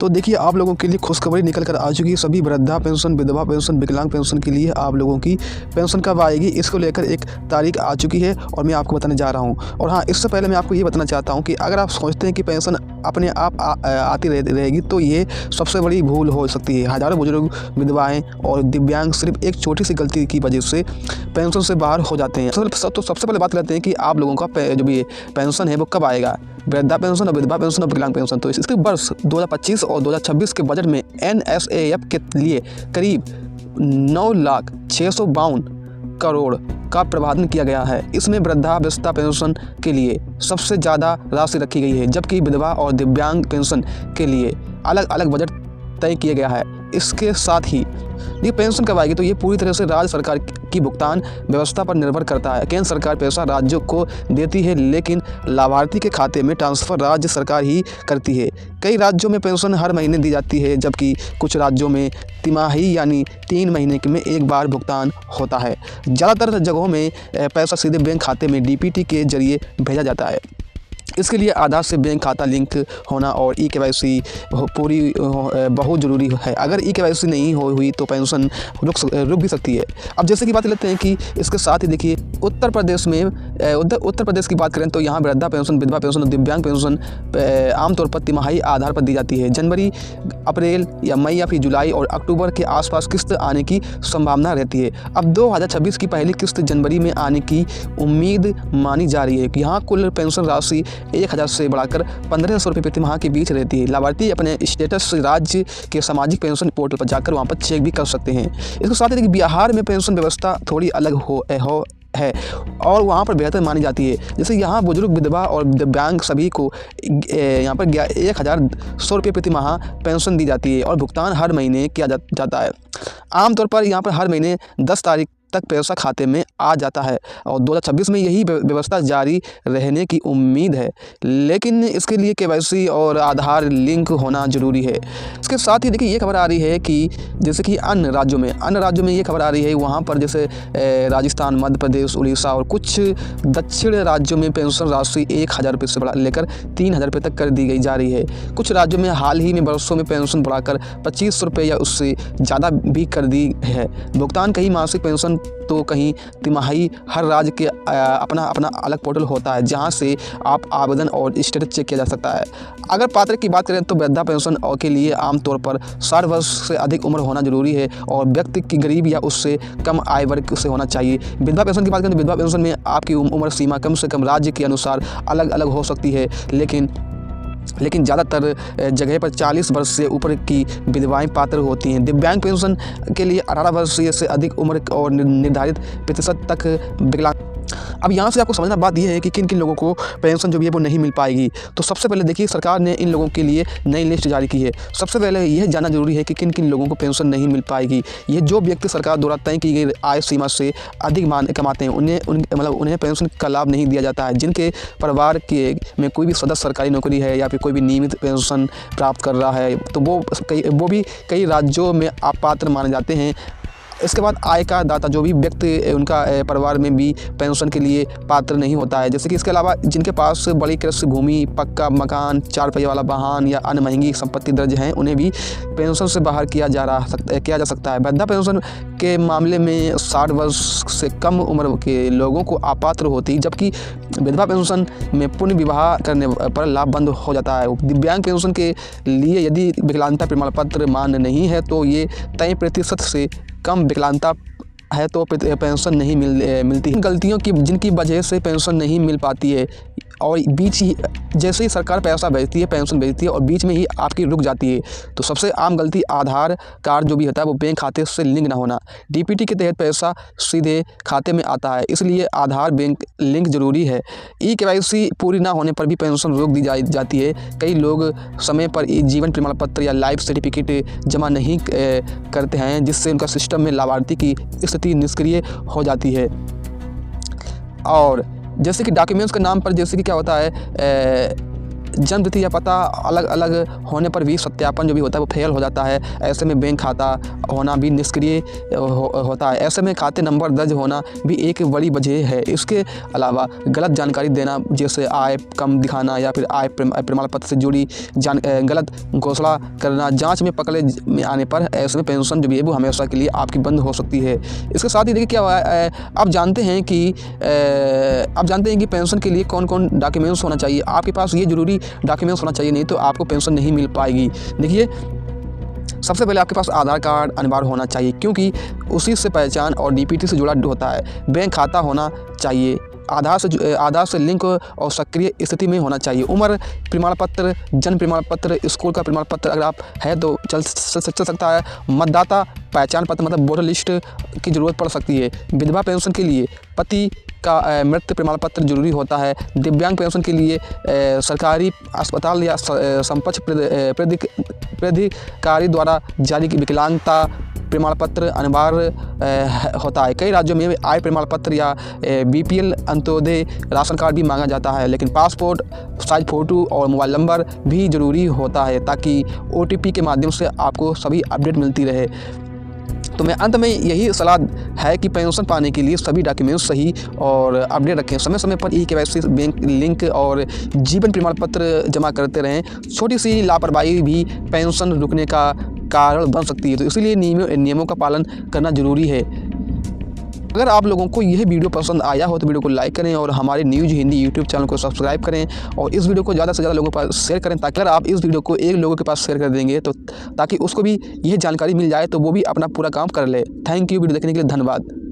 तो देखिए आप लोगों के लिए खुशखबरी निकल कर आ चुकी है। सभी वृद्धा पेंशन, विधवा पेंशन, विकलांग पेंशन के लिए आप लोगों की पेंशन कब आएगी, इसको लेकर एक तारीख आ चुकी है और मैं आपको बताने जा रहा हूं। और हाँ, इससे पहले मैं आपको ये बताना चाहता हूं कि अगर आप सोचते हैं कि पेंशन अपने आप आती रहेगी तो ये सबसे बड़ी भूल हो सकती है। हज़ारों बुजुर्ग, विधवाएँ और दिव्यांग सिर्फ एक छोटी सी गलती की वजह से पेंशन से बाहर हो जाते हैं। तो सबसे पहले बात करते हैं कि आप लोगों का जो भी पेंशन है वो कब आएगा, वृद्धा पेंशन और विधवा पेंशन और विकलांग पेंशन। तो इसके वर्ष 2025 और 2026 के बजट में NSAF के लिए करीब 9,652 करोड़ का प्रावधान किया गया है। इसमें वृद्धावस्था पेंशन के लिए सबसे ज़्यादा राशि रखी गई है, जबकि विधवा और दिव्यांग पेंशन के लिए अलग अलग बजट तय किया गया है। इसके साथ ही ये पेंशन कब आएगी तो ये पूरी तरह से राज्य सरकार की भुगतान व्यवस्था पर निर्भर करता है। केंद्र सरकार पैसा राज्यों को देती है, लेकिन लाभार्थी के खाते में ट्रांसफ़र राज्य सरकार ही करती है। कई राज्यों में पेंशन हर महीने दी जाती है, जबकि कुछ राज्यों में तिमाही यानी 3 महीने में एक बार भुगतान होता है। ज़्यादातर जगहों में पैसा सीधे बैंक खाते में DPT के जरिए भेजा जाता है। इसके लिए आधार से बैंक खाता लिंक होना और eKYC पूरी बहुत ज़रूरी है। अगर eKYC नहीं हुई तो पेंशन रुक भी सकती है। अब जैसे कि बात लेते हैं कि इसके साथ ही देखिए उत्तर प्रदेश में उत्तर प्रदेश की बात करें तो यहाँ वृद्धा पेंशन, विधवा पेंशन और दिव्यांग पेंशन आमतौर पर तिमाही आधार पर दी जाती है। जनवरी, अप्रैल या मई या फिर जुलाई और अक्टूबर के आसपास किस्त आने की संभावना रहती है। अब 2026 की पहली किस्त जनवरी में आने की उम्मीद मानी जा रही है। यहाँ कुल पेंशन राशि 1,000 से बढ़ाकर 1,500 रुपये प्रति माह के बीच रहती है। लाभार्थी अपने स्टेटस राज्य के सामाजिक पेंशन पोर्टल पर जाकर वहाँ पर चेक भी कर सकते हैं। इसके साथ ही बिहार में पेंशन व्यवस्था थोड़ी अलग है और वहाँ पर बेहतर मानी जाती है। जैसे यहाँ बुजुर्ग, विधवा और दिव्यांग सभी को यहाँ पर 1,100 रुपये प्रति माह पेंशन दी जाती है और भुगतान हर महीने किया जाता है। आमतौर पर यहाँ पर हर महीने 10 तारीख तक पैसा खाते में आ जाता है और 2026 में यही व्यवस्था जारी रहने की उम्मीद है, लेकिन इसके लिए KYC और आधार लिंक होना जरूरी है। इसके साथ ही देखिए ये खबर आ रही है कि जैसे कि अन्य राज्यों में ये खबर आ रही है वहाँ पर जैसे राजस्थान, मध्य प्रदेश, उड़ीसा और कुछ दक्षिण राज्यों में पेंशन राशि 1,000 रुपये से बढ़ा लेकर 3,000 रुपये तक कर दी जा रही है। कुछ राज्यों में हाल ही में वर्षों में पेंशन बढ़ाकर 2,500 रुपये या उससे ज़्यादा भी कर दी है। भुगतान कहीं मासिक पेंशन तो कहीं तिमाही, हर राज्य के अपना अलग पोर्टल होता है जहां से आप आवेदन और स्टेटस चेक किया जा सकता है। अगर पात्र की बात करें तो वृद्धा पेंशन के लिए आमतौर पर 60 वर्ष से अधिक उम्र होना जरूरी है और व्यक्ति की गरीब या उससे कम आय वर्ग से होना चाहिए। विधवा पेंशन की बात करें तो विधवा पेंशन में आपकी उम्र सीमा कम से कम राज्य के अनुसार अलग अलग हो सकती है, लेकिन ज़्यादातर जगह पर 40 वर्ष से ऊपर की विधवाएं पात्र होती हैं। दिव्यांग पेंशन के लिए 18 वर्ष से अधिक उम्र और निर्धारित प्रतिशत तक विकलांग। अब यहाँ से आपको समझना बात यह है कि किन किन लोगों को पेंशन जो भी है वो नहीं मिल पाएगी। तो सबसे पहले देखिए सरकार ने इन लोगों के लिए नई लिस्ट जारी की है। सबसे पहले यह जानना जरूरी है कि किन किन लोगों को पेंशन नहीं मिल पाएगी। ये जो व्यक्ति सरकार द्वारा तय की गई आय सीमा से अधिक कमाते हैं उन्हें पेंशन का लाभ नहीं दिया जाता है। जिनके परिवार में कोई भी सदस्य सरकारी नौकरी है या फिर कोई भी नियमित पेंशन प्राप्त कर रहा है तो वो भी कई राज्यों में अपात्र माने जाते हैं। इसके बाद आय का दाता जो भी व्यक्ति उनका परिवार में भी पेंशन के लिए पात्र नहीं होता है। जैसे कि इसके अलावा जिनके पास बड़ी कृषि भूमि, पक्का मकान, 4 पहिया वाला वाहन या अन्य महंगी संपत्ति दर्ज हैं उन्हें भी पेंशन से बाहर किया जा सकता है। वृद्धा पेंशन के मामले में 60 वर्ष से कम उम्र के लोगों को अपात्र होती, जबकि विधवा पेंशन में पुनः विवाह करने पर लाभ बंद हो जाता है। दिव्यांग पेंशन के लिए यदि विकलांगता प्रमाण पत्र मान्य नहीं है तो ये तय प्रतिशत से कम विकलांगता है तो पेंशन नहीं मिलती। गलतियों की जिनकी वजह से पेंशन नहीं मिल पाती है और जैसे ही सरकार पैसा भेजती है, पेंशन भेजती है और बीच में ही आपकी रुक जाती है। तो सबसे आम गलती आधार कार्ड जो भी होता है वो बैंक खाते से लिंक ना होना। DPT के तहत पैसा सीधे खाते में आता है, इसलिए आधार बैंक लिंक जरूरी है। eKYC पूरी ना होने पर भी पेंशन रोक दी जाती है। कई लोग समय पर जीवन प्रमाण पत्र या लाइफ सर्टिफिकेट जमा नहीं करते हैं, जिससे उनका सिस्टम में लाभार्थी की स्थिति निष्क्रिय हो जाती है। और जैसे कि डॉक्यूमेंट्स के नाम पर जैसे कि क्या होता है जन्मतिथि या पता अलग अलग होने पर भी सत्यापन जो भी होता है वो फेल हो जाता है। ऐसे में बैंक खाता होना भी निष्क्रिय होता है। ऐसे में खाते नंबर दर्ज होना भी एक बड़ी वजह है। इसके अलावा गलत जानकारी देना, जैसे आय कम दिखाना या फिर आय प्रमाण पत्र से जुड़ी गलत घोषणा करना, जांच में पकड़े में आने पर ऐसे में पेंशन जो भी है वो हमेशा के लिए आपकी बंद हो सकती है। इसके साथ ही देखिए क्या हुआ है, आप जानते हैं कि पेंशन के लिए कौन कौन डॉक्यूमेंट्स होना चाहिए। आपके पास ये ज़रूरी डॉक्यूमेंट्स होना चाहिए, नहीं तो आपको पेंशन नहीं मिल पाएगी। देखिए, सबसे पहले आपके पास आधार कार्ड अनिवार्य होना चाहिए, क्योंकि उसी से पहचान और डीपीटी से जुड़ा होता है। बैंक खाता होना चाहिए, आधार से लिंक और सक्रिय स्थिति में होना चाहिए। उम्र प्रमाण पत्र, जन्म प्रमाण पत्र, स्कूल का प्रमाण पत्र अगर आप है तो चल सकता है। मतदाता पहचान पत्र मतलब वोटर लिस्ट की ज़रूरत पड़ सकती है। विधवा पेंशन के लिए पति का मृत्यु प्रमाण पत्र जरूरी होता है। दिव्यांग पेंशन के लिए सरकारी अस्पताल या समकक्ष प्राधिकारी द्वारा जारी विकलांगता प्रमाण पत्र अनिवार्य होता है। कई राज्यों में आय प्रमाण पत्र या बीपीएल अंत्योदय राशन कार्ड भी मांगा जाता है, लेकिन पासपोर्ट साइज फ़ोटो और मोबाइल नंबर भी ज़रूरी होता है, ताकि ओटीपी के माध्यम से आपको सभी अपडेट मिलती रहे। तो मैं अंत में यही सलाह है कि पेंशन पाने के लिए सभी डॉक्यूमेंट्स सही और अपडेट रखें। समय समय पर KYC, बैंक लिंक और जीवन प्रमाण पत्र जमा करते रहें। छोटी सी लापरवाही भी पेंशन रुकने का कारण बन सकती है, तो इसीलिए नियमों का पालन करना जरूरी है। अगर आप लोगों को यह वीडियो पसंद आया हो तो वीडियो को लाइक करें और हमारे न्यूज़ हिंदी यूट्यूब चैनल को सब्सक्राइब करें और इस वीडियो को ज़्यादा से ज़्यादा लोगों के पास शेयर करें, ताकि अगर आप इस वीडियो को एक लोगों के पास शेयर कर देंगे तो ताकि उसको भी यह जानकारी मिल जाए तो वो भी अपना पूरा काम कर ले। थैंक यू वीडियो देखने के लिए, धन्यवाद।